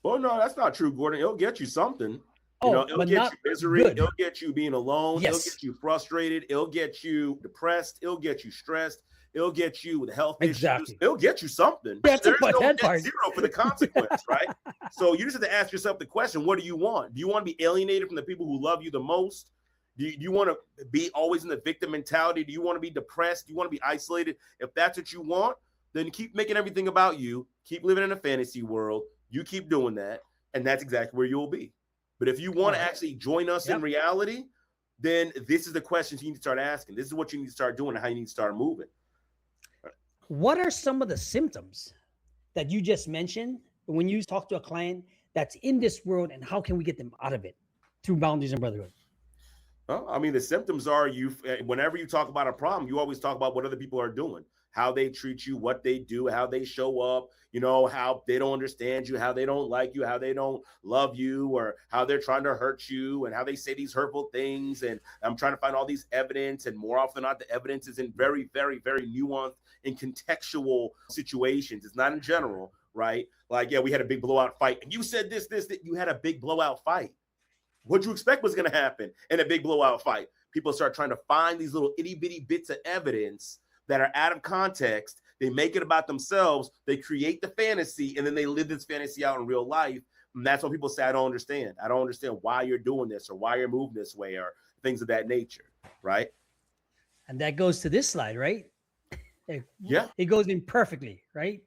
Well, no, that's not true, Gordon. It'll get you something. It'll get you misery. Good. It'll get you being alone. Yes. It'll get you frustrated. It'll get you depressed. It'll get you stressed. It'll get you with health issues. It'll get you something. There's no net zero for the consequence, right? So you just have to ask yourself the question, what do you want? Do you want to be alienated from the people who love you the most? Do you want to be always in the victim mentality? Do you want to be depressed? Do you want to be isolated? If that's what you want, then keep making everything about you. Keep living in a fantasy world. You keep doing that, and that's exactly where you'll be. But if you want to actually join us in reality, then this is the questions you need to start asking. This is what you need to start doing and how you need to start moving. What are some of the symptoms that you just mentioned when you talk to a client that's in this world, and how can we get them out of it through Boundaries and Brotherhood? Well, I mean, the symptoms are whenever you talk about a problem, you always talk about what other people are doing, how they treat you, what they do, how they show up, how they don't understand you, how they don't like you, how they don't love you, or how they're trying to hurt you, and how they say these hurtful things. And I'm trying to find all these evidence. And more often than not, the evidence is in very, very, very nuanced and contextual situations. It's not in general, right? Like, yeah, we had a big blowout fight. And you said this, that you had a big blowout fight. What you expect was going to happen in a big blowout fight? People start trying to find these little itty bitty bits of evidence that are out of context. They make it about themselves. They create the fantasy, and then they live this fantasy out in real life. And that's when people say, I don't understand. I don't understand why you're doing this, or why you're moving this way, or things of that nature, right? And that goes to this slide, right? Yeah. It goes in perfectly, right?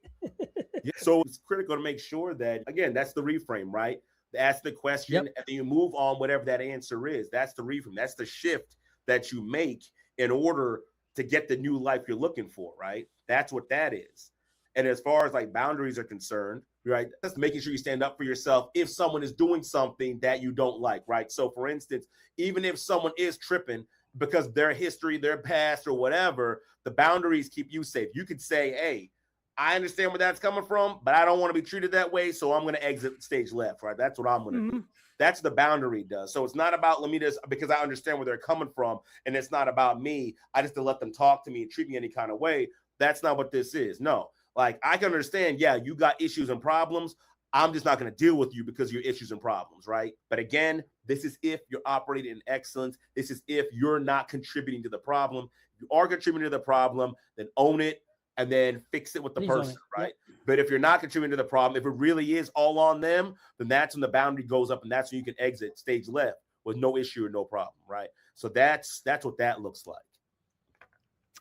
Yeah. So it's critical to make sure that, again, that's the reframe, right? Ask the question, and then you move on, whatever that answer is. That's the reframe. That's the shift that you make in order to get the new life you're looking for, right? That's what that is. And as far as like boundaries are concerned, right, that's making sure you stand up for yourself if someone is doing something that you don't like, right? So for instance, even if someone is tripping because their history, their past, or whatever, the boundaries keep you safe. You could say, hey, I understand where that's coming from, but I don't want to be treated that way, so I'm going to exit stage left, right? That's what I'm going to do. That's the boundary does. So it's not about, let me just, because I understand where they're coming from, and it's not about me. I just to let them talk to me and treat me any kind of way. That's not what this is. No, like I can understand, yeah, you got issues and problems. I'm just not going to deal with you because of your issues and problems, right? But again, this is if you're operating in excellence. This is if you're not contributing to the problem. If you are contributing to the problem, then own it, and then fix it with the person, right? But if you're not contributing to the problem, if it really is all on them, then that's when the boundary goes up, and that's when you can exit stage left with no issue or no problem, right? So that's what that looks like.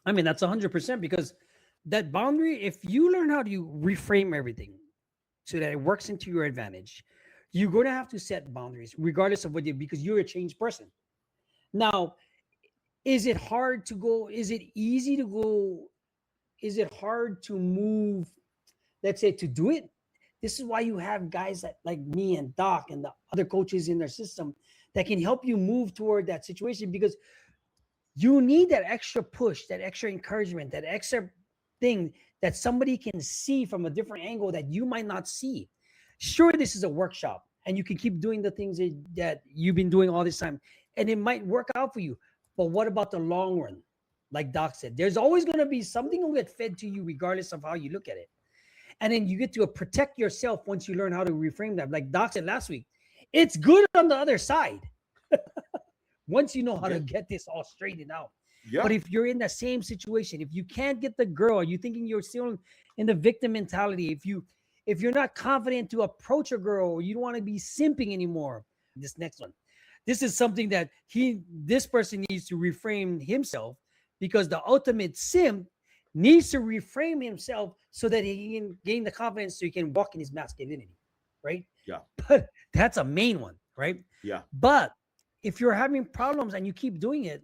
I mean, that's 100%, because that boundary, if you learn how to reframe everything so that it works into your advantage, you're going to have to set boundaries regardless of what you, because you're a changed person. Now, is it hard to go? Is it easy to go? Is it hard to move, let's say, to do it? This is why you have guys that, like me and Doc and the other coaches in their system, that can help you move toward that situation, because you need that extra push, that extra encouragement, that extra thing that somebody can see from a different angle that you might not see. Sure, this is a workshop, and you can keep doing the things that you've been doing all this time, and it might work out for you. But what about the long run? Like Doc said, there's always going to be something will get fed to you regardless of how you look at it. And then you get to protect yourself once you learn how to reframe that. Like Doc said last week, it's good on the other side. Once you know how to get this all straightened out. But if you're in the same situation, if you can't get the girl, you're thinking you're still in the victim mentality, if you're not confident to approach a girl, or you don't want to be simping anymore, this next one, this is something that this person needs to reframe himself, because the ultimate simp needs to reframe himself so that he can gain the confidence so he can walk in his masculinity, right? Yeah. But that's a main one, right? Yeah. But if you're having problems and you keep doing it,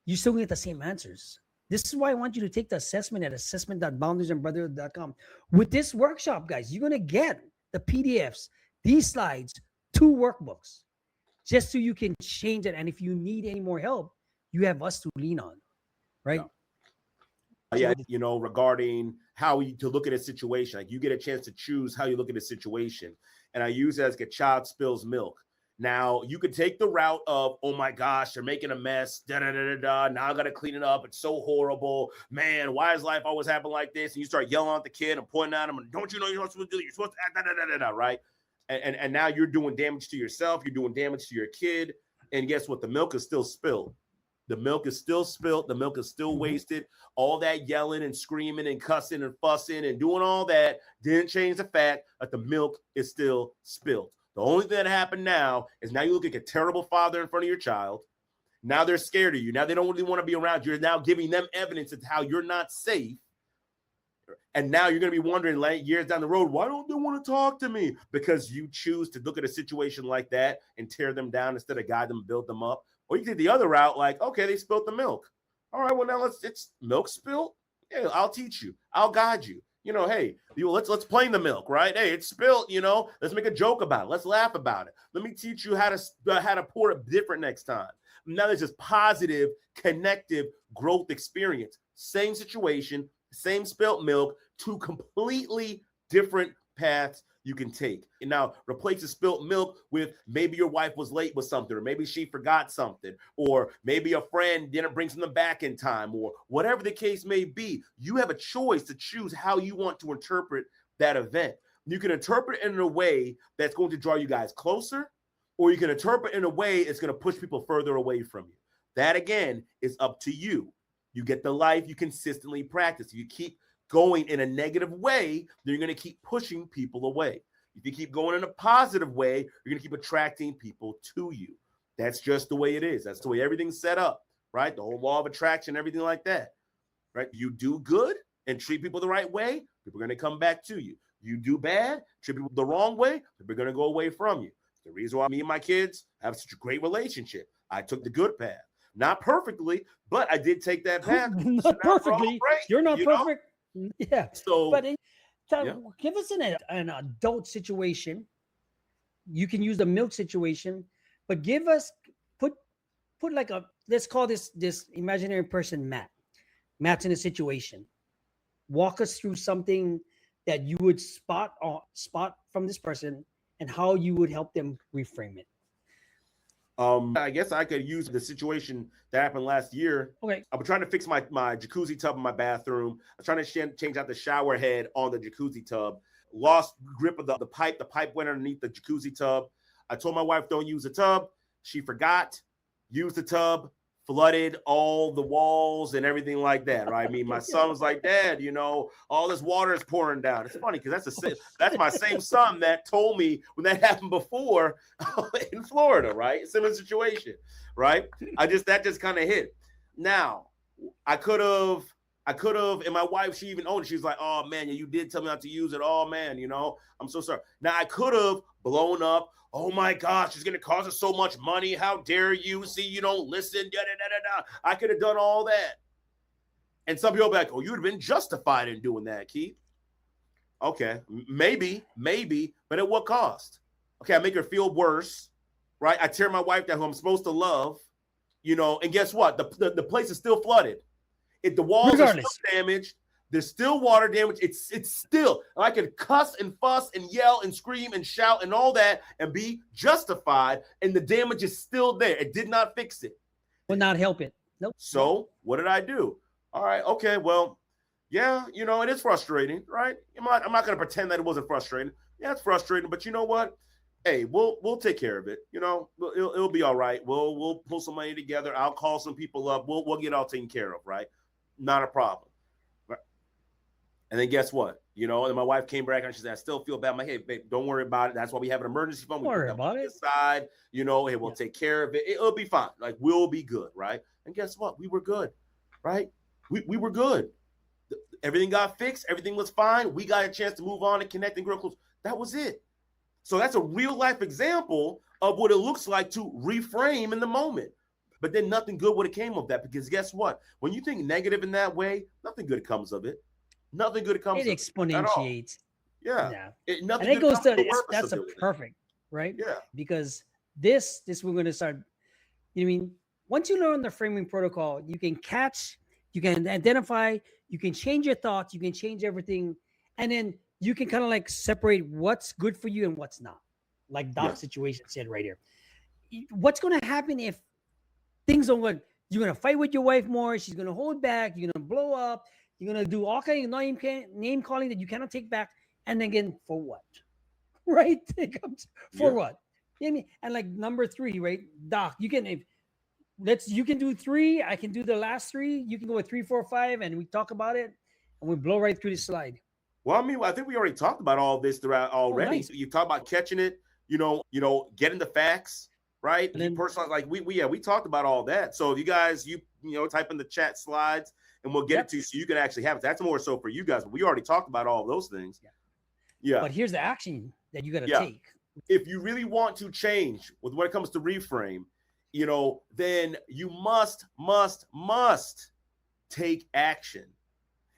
you still get the same answers. This is why I want you to take the assessment at assessment.boundariesandbrotherhood.com. With this workshop, guys, you're going to get the PDFs, these slides, 2 workbooks, just so you can change it. And if you need any more help, you have us to lean on, right? Yeah, regarding how to look at a situation. Like, you get a chance to choose how you look at a situation. And I use it as a child spills milk. Now, you could take the route of, oh my gosh, they're making a mess, now I got to clean it up. It's so horrible. Man, why is life always happen like this? And you start yelling at the kid and pointing at him, and don't you know you're supposed to do it? You're supposed to, right? And now you're doing damage to yourself. You're doing damage to your kid. And guess what? The milk is still spilled. The milk is still spilled. The milk is still wasted. All that yelling and screaming and cussing and fussing and doing all that didn't change the fact that the milk is still spilled. The only thing that happened now is now you look like a terrible father in front of your child. Now they're scared of you. Now they don't really want to be around you. You're now giving them evidence of how you're not safe. And now you're going to be wondering like years down the road, why don't they want to talk to me? Because you choose to look at a situation like that and tear them down instead of guide them, build them up. Or you can take the other route, like, okay, they spilled the milk. All right, well, now it's milk spilled. Yeah, I'll teach you. I'll guide you. You know, hey, let's plane the milk, right? Hey, it's spilled, you know, let's make a joke about it. Let's laugh about it. Let me teach you how to pour it different next time. Now there's this positive, connective growth experience. Same situation, same spilt milk, two completely different paths you can take. And now replace the spilt milk with maybe your wife was late with something, or maybe she forgot something, or maybe a friend didn't bring something back in time, or whatever the case may be. You have a choice to choose how you want to interpret that event. You can interpret it in a way that's going to draw you guys closer, or you can interpret it in a way it's going to push people further away from you. That, again, is up to you. You get the life you consistently practice. If you keep going in a negative way, then you're going to keep pushing people away. If you keep going in a positive way, you're going to keep attracting people to you. That's just the way it is. That's the way everything's set up, right? The whole law of attraction, everything like that, right? You do good and treat people the right way, people are going to come back to you. You do bad, treat people the wrong way, people are going to go away from you. The reason why me and my kids have such a great relationship. I took the good path. Not perfectly, but I did take that path. Not perfectly. You're not perfect. Know? Yeah. So, but give us an adult situation. You can use the milk situation, but give us put like a, let's call this imaginary person Matt. Matt's in a situation. Walk us through something that you would spot from this person and how you would help them reframe it. I guess I could use the situation that happened last year. Okay. I've been trying to fix my jacuzzi tub in my bathroom. I'm trying to change out the shower head on the jacuzzi tub. Lost grip of the pipe. The pipe went underneath the jacuzzi tub. I told my wife, don't use the tub. She forgot. Used the tub. Flooded all the walls and everything like that, right? I mean, my son was like, Dad, you know, all this water is pouring down. It's funny because that's my same son that told me when that happened before in Florida, right? Similar situation, right? That just kind of hit. Now, I could have, and my wife, she even owned it. She was like, oh man, you did tell me not to use it. Oh man, you know, I'm so sorry. Now I could have blown up. Oh my gosh, it's going to cost us so much money. How dare you? See, you don't listen. Da, da, da, da, da. I could have done all that. And some people be like, oh, you would have been justified in doing that, Keith. Okay, maybe, but at what cost? Okay, I make her feel worse, right? I tear my wife down who I'm supposed to love, you know, and guess what? The place is still flooded. If the walls are still damaged, there's still water damage. It's still, I can cuss and fuss and yell and scream and shout and all that and be justified, and the damage is still there. It did not fix it. Will not help it. Nope. So what did I do? All right, okay, well, yeah, you know, it is frustrating, right? I'm not going to pretend that it wasn't frustrating. Yeah, it's frustrating, but you know what? Hey, we'll take care of it. You know, it'll be all right. We'll pull some money together. I'll call some people up. We'll get it all taken care of, right? Not a problem. And then guess what? You know, and my wife came back and she said, I still feel bad. I'm like, hey, babe, don't worry about it. That's why we have an emergency fund. Don't worry about it. Aside, you know, hey, we'll take care of it. It'll be fine. Like, we'll be good, right? And guess what? We were good, right? We were good. Everything got fixed. Everything was fine. We got a chance to move on and connect and grow close. That was it. So that's a real life example of what it looks like to reframe in the moment. But then nothing good would have came of that, because guess what? When you think negative in that way, nothing good comes of it. Nothing good comes. It exponentiates. Yeah. And it goes to that's a perfect, right? Yeah. Because this we're going to start. You know what I mean? Once you learn the framing protocol, you can catch, you can identify, you can change your thoughts, you can change everything, and then you can kind of like separate what's good for you and what's not. Like Doc's situation said right here. What's going to happen if things don't work? You're going to fight with your wife more. She's going to hold back. You're going to blow up. You're going to do all kinds of name calling that you cannot take back. And again, for what? Right? For what? You know what I mean? And like number 3, right? Doc, you can do 3. I can do the last 3. You can go with 3, 4, 5, and we talk about it and we blow right through the slide. Well, I mean, I think we already talked about all this throughout already. Nice. So you talk about catching it, you know, getting the facts, right? And then, Personal, like we talked about all that. So if you guys, you know, type in the chat slides and we'll get it to you so you can actually have it. That's more so for you guys. But we already talked about all of those things. Yeah. But here's the action that you got to take. If you really want to change when it comes to reframe, you know, then you must take action.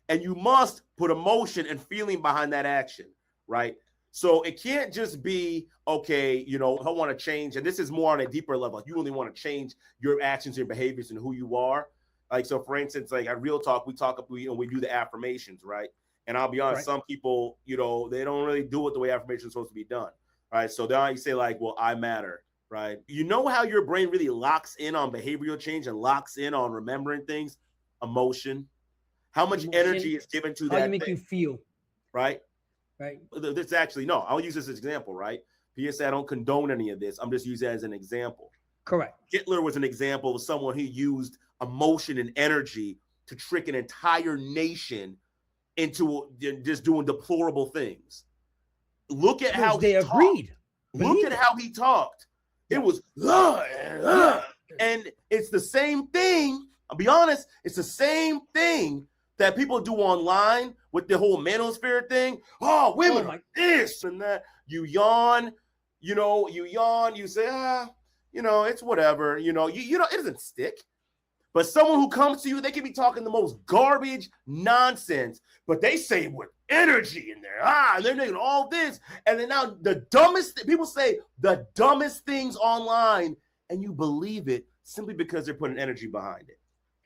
And you must put emotion and feeling behind that action, right? So it can't just be, okay, you know, I want to change. And this is more on a deeper level. You really want to change your actions, your behaviors, and who you are. Like, so for instance, like at Real Talk, we do the affirmations, right? And I'll be honest, some people, you know, they don't really do it the way affirmations are supposed to be done, right? So then you say like, well, I matter, right? You know how your brain really locks in on behavioral change and locks in on remembering things? Emotion. How much energy is given to that How you make you feel. Right? Right. This actually, no, I'll use this as an example, right? PSA, I don't condone any of this. I'm just using it as an example. Correct. Hitler was an example of someone who used emotion and energy to trick an entire nation into just doing deplorable things. Look at how they agreed. Look at how he talked. It was, and it's the same thing. I'll be honest, it's the same thing that people do online with the whole manosphere thing. Oh, women like this and that. You yawn, you say, you know, it's whatever, you know, it doesn't stick. But someone who comes to you, they can be talking the most garbage nonsense, but they say with energy in there, and they're doing all this. And then now people say the dumbest things online, and you believe it simply because they're putting energy behind it.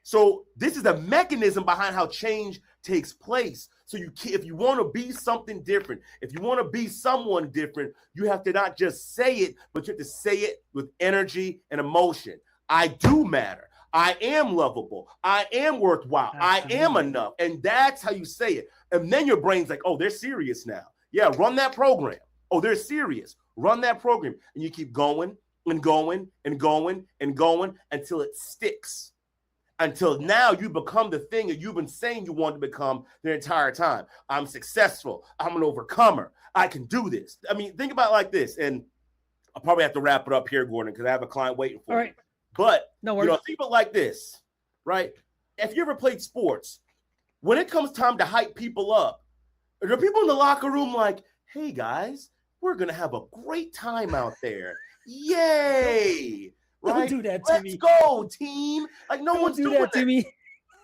So this is a mechanism behind how change takes place. So if you want to be something different, if you want to be someone different, you have to not just say it, but you have to say it with energy and emotion. I do matter. I am lovable. I am worthwhile. Absolutely. I am enough. And that's how you say it. And then your brain's like, oh, they're serious now. Yeah, run that program. Oh, they're serious. Run that program. And you keep going and going and going and going until it sticks. Until now you become the thing that you've been saying you want to become the entire time. I'm successful. I'm an overcomer. I can do this. I mean, think about it like this. And I'll probably have to wrap it up here, Gordon, because I have a client waiting for me. But, think about it like this, right? If you ever played sports, when it comes time to hype people up, there are people in the locker room like, hey, guys, we're going to have a great time out there. Yay! Right? Don't do that to me. Let's go, team. Like, no one's doing that to me.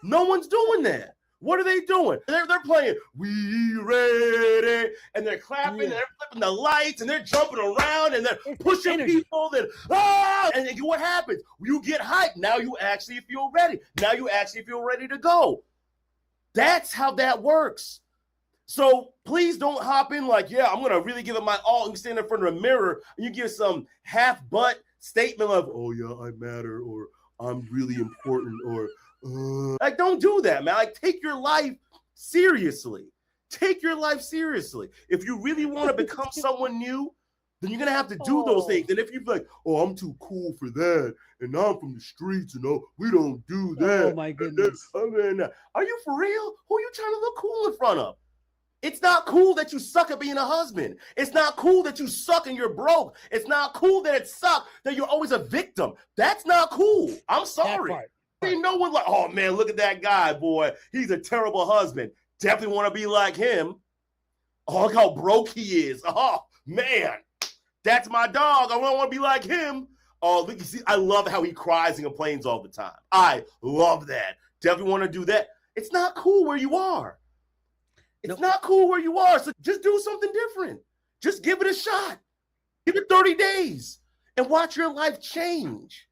No one's doing that. What are they doing? They're playing, we ready, and they're clapping, and they're flipping the lights, and they're jumping around, and they're pushing people, and what happens? You get hyped. Now you actually feel ready. Now you actually feel ready to go. That's how that works. So please don't hop in like, yeah, I'm going to really give it my all. You stand in front of a mirror, and you give some half-butt statement of, oh, yeah, I matter, or I'm really important, or like, don't do that, man. Like, take your life seriously. Take your life seriously. If you really want to become someone new, then you're going to have to do those things. And if you're like, oh, I'm too cool for that, and I'm from the streets, and we don't do that. Oh, my goodness. I mean, are you for real? Who are you trying to look cool in front of? It's not cool that you suck at being a husband. It's not cool that you suck and you're broke. It's not cool that it sucks that you're always a victim. That's not cool. I'm sorry. Ain't no one like, oh man, look at that guy, boy. He's a terrible husband. Definitely want to be like him. Oh, look how broke he is. Oh man, that's my dog. I don't want to be like him. Oh, look, you see, I love how he cries and complains all the time. I love that. Definitely want to do that. It's not cool where you are. It's not cool where you are. So just do something different. Just give it a shot. Give it 30 days and watch your life change.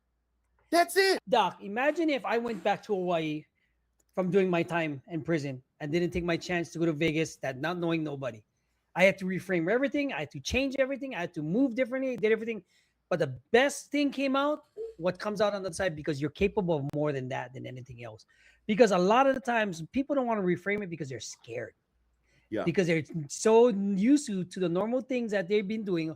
That's it. Doc, imagine if I went back to Hawaii from doing my time in prison and didn't take my chance to go to Vegas, that not knowing nobody. I had to reframe everything. I had to change everything. I had to move differently, did everything. But the best thing came out, what comes out on the side, because you're capable of more than that, than anything else. Because a lot of the times people don't want to reframe it because they're scared. Yeah. Because they're so used to the normal things that they've been doing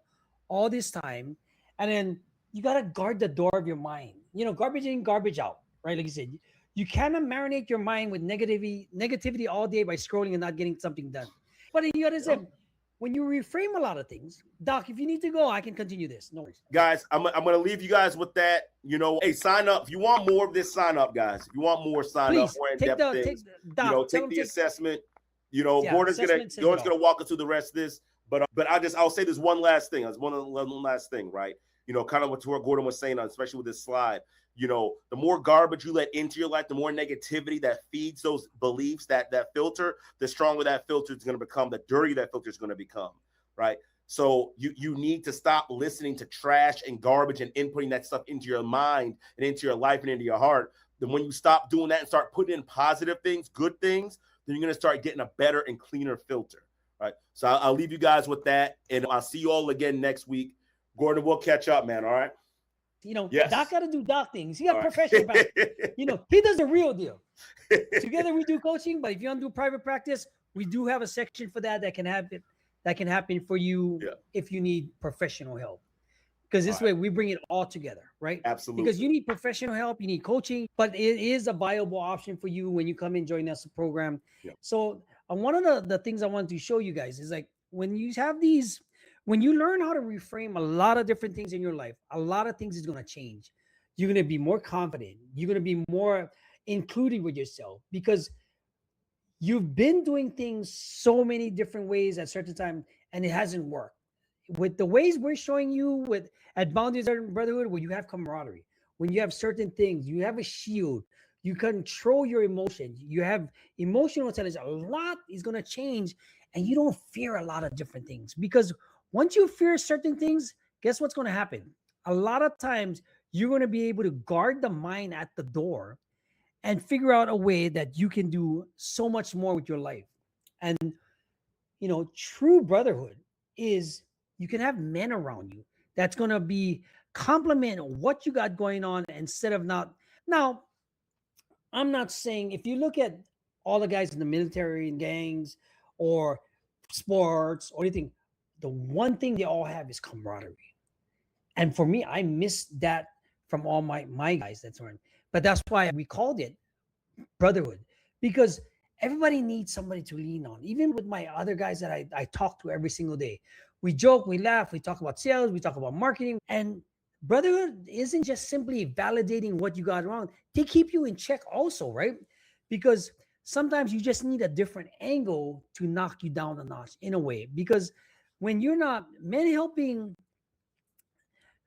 all this time. And then you got to guard the door of your mind. Garbage in, garbage out, right? Like you said, you cannot marinate your mind with negativity all day by scrolling and not getting something done. But you got to say, when you reframe a lot of things, Doc, if you need to go, I can continue this. No worries. Guys, I'm going to leave you guys with that. Hey, sign up. If you want more of this, sign up, guys. If you want more, sign up. Please More in-depth things. Doc, take the assessment. Gordon's gonna walk us through the rest of this. But I'll say this one last thing. One last thing, right? Kind of what Gordon was saying, especially with this slide. The more garbage you let into your life, the more negativity that feeds those beliefs, that filter, the stronger that filter is going to become, the dirtier that filter is going to become, right? So you need to stop listening to trash and garbage and inputting that stuff into your mind and into your life and into your heart. Then when you stop doing that and start putting in positive things, good things, then you're going to start getting a better and cleaner filter, right? So I'll leave you guys with that, and I'll see you all again next week. Gordon, we'll catch up, man, all right? Yes. Doc got to do Doc things. He got professional back. He does the real deal. Together we do coaching, but if you want to do private practice, we do have a section for that can happen for you if you need professional help. Because this way we bring it all together, right? Absolutely. Because you need professional help, you need coaching, but it is a viable option for you when you come and join us program. Yeah. So one of the things I wanted to show you guys is like when you learn how to reframe a lot of different things in your life, a lot of things is going to change. You're going to be more confident. You're going to be more included with yourself because you've been doing things so many different ways at certain time and it hasn't worked. With the ways we're showing you at Boundaries and Brotherhood, where you have camaraderie, when you have certain things, you have a shield, you control your emotions, you have emotional intelligence, a lot is going to change and you don't fear a lot of different things. Because once you fear certain things, guess what's going to happen? A lot of times you're going to be able to guard the mind at the door and figure out a way that you can do so much more with your life. And, true brotherhood is you can have men around you that's going to be complement what you got going on instead of not. Now, I'm not saying if you look at all the guys in the military and gangs or sports or anything, the one thing they all have is camaraderie. And for me, I miss that from all my guys that's around. But that's why we called it brotherhood, because everybody needs somebody to lean on. Even with my other guys that I talk to every single day, we joke, we laugh, we talk about sales, we talk about marketing. And brotherhood isn't just simply validating what you got wrong. They keep you in check also, right? Because sometimes you just need a different angle to knock you down a notch in a way. Because when you're not, men helping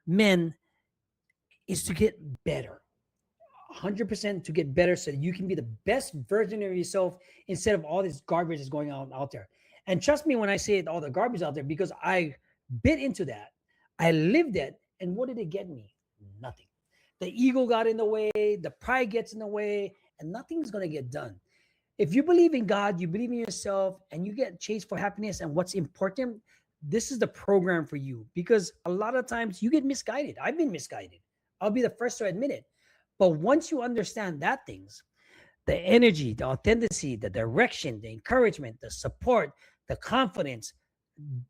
men is to get better. 100% to get better so that you can be the best version of yourself instead of all this garbage that's going on out there. And trust me when I say all the garbage out there, because I bit into that. I lived it. And what did it get me? Nothing. The ego got in the way, the pride gets in the way, and nothing's going to get done. If you believe in God, you believe in yourself, and you get chased for happiness and what's important, this is the program for you. Because a lot of times you get misguided. I've been misguided. I'll be the first to admit it. But once you understand that things, the energy, the authenticity, the direction, the encouragement, the support, the confidence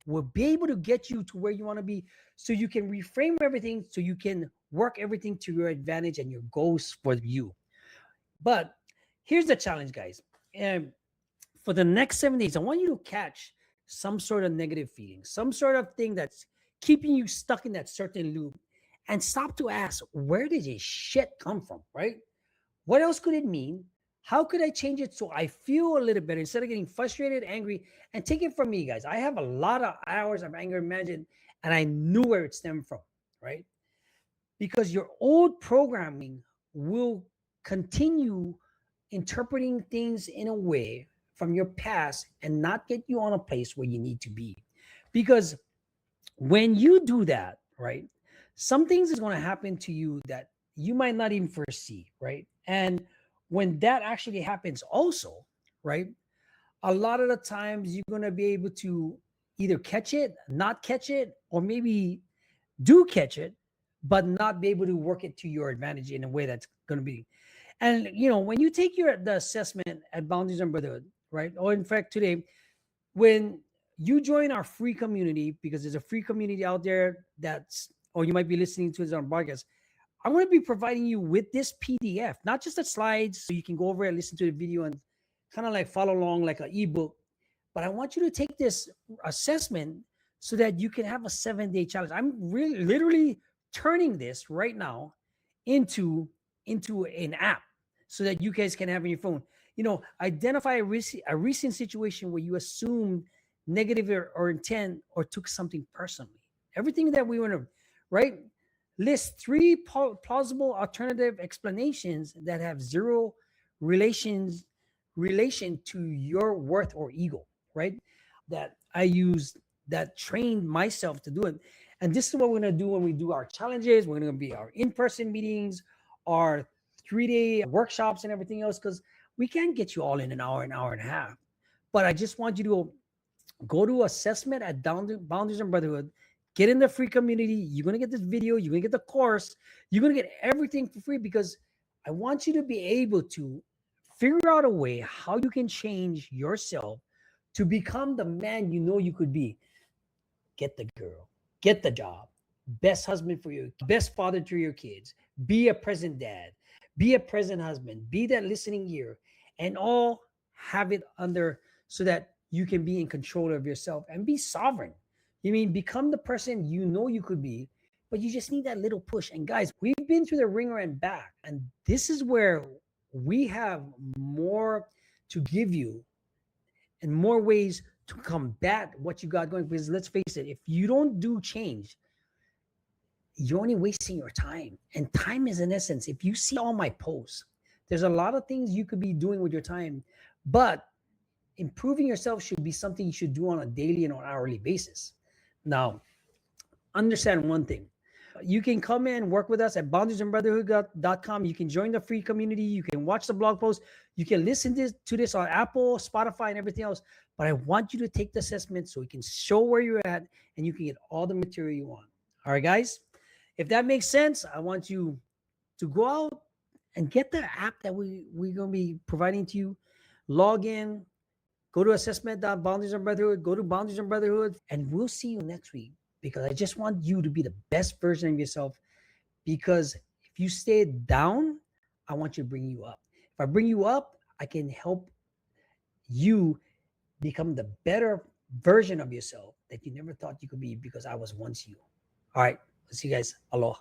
will be able to get you to where you want to be so you can reframe everything, so you can work everything to your advantage and your goals for you. But here's the challenge, guys. And for the next 7 days, I want you to catch some sort of negative feeling, some sort of thing that's keeping you stuck in that certain loop. And stop to ask, where did this shit come from, right? What else could it mean? How could I change it so I feel a little better instead of getting frustrated, angry? And take it from me, guys. I have a lot of hours of anger management, and I knew where it stemmed from, right? Because your old programming will continue interpreting things in a way from your past and not get you on a place where you need to be. Because when you do that, right, some things is going to happen to you that you might not even foresee, right? And when that actually happens also, right, a lot of the times you're going to be able to either catch it, not catch it, or maybe do catch it, but not be able to work it to your advantage in a way that's going to be. And, when you take the assessment at Boundaries and Brotherhood, right, or in fact today, when you join our free community, because there's a free community out there or you might be listening to this on broadcast, I'm going to be providing you with this PDF, not just the slides so you can go over and listen to the video and kind of like follow along like an ebook, But I want you to take this assessment so that you can have a 7-day challenge. I'm really literally turning this right now into an app so that you guys can have on your phone. Identify a recent situation where you assumed negative or intent or took something personally. Everything that we want to, right? List 3 plausible alternative explanations that have zero relation to your worth or ego, right? That I used, that trained myself to do it. And this is what we're going to do when we do our challenges. We're going to be our in-person meetings, our 3-day workshops and everything else, because we can't get you all in an hour and a half. But I just want you to go to assessment at Boundaries and Brotherhood. Get in the free community. You're going to get this video. You're going to get the course. You're going to get everything for free, because I want you to be able to figure out a way how you can change yourself to become the man you know you could be. Get the girl, get the job, best husband for you, best father to your kids, be a present dad, be a present husband, be that listening ear, and all have it under so that you can be in control of yourself and be sovereign. You mean become the person you know you could be, but you just need that little push. And guys, we've been through the ringer and back, and this is where we have more to give you and more ways to combat what you got going. Because let's face it, if you don't do change, you're only wasting your time. And time is an essence. If you see all my posts, there's a lot of things you could be doing with your time, but improving yourself should be something you should do on a daily and on hourly basis. Now, understand one thing. You can come in and work with us at boundariesandbrotherhood.com. You can join the free community. You can watch the blog post. You can listen to this on Apple, Spotify, and everything else. But I want you to take the assessment so we can show where you're at and you can get all the material you want. All right, guys? If that makes sense, I want you to go out and get the app that we're going to be providing to you. Log in, go to assessment.boundaries and brotherhood, go to Boundaries and Brotherhood, and we'll see you next week, because I just want you to be the best version of yourself. Because if you stay down, I want you to bring you up. If I bring you up, I can help you become the better version of yourself that you never thought you could be, because I was once you. All right. See you guys. Aloha.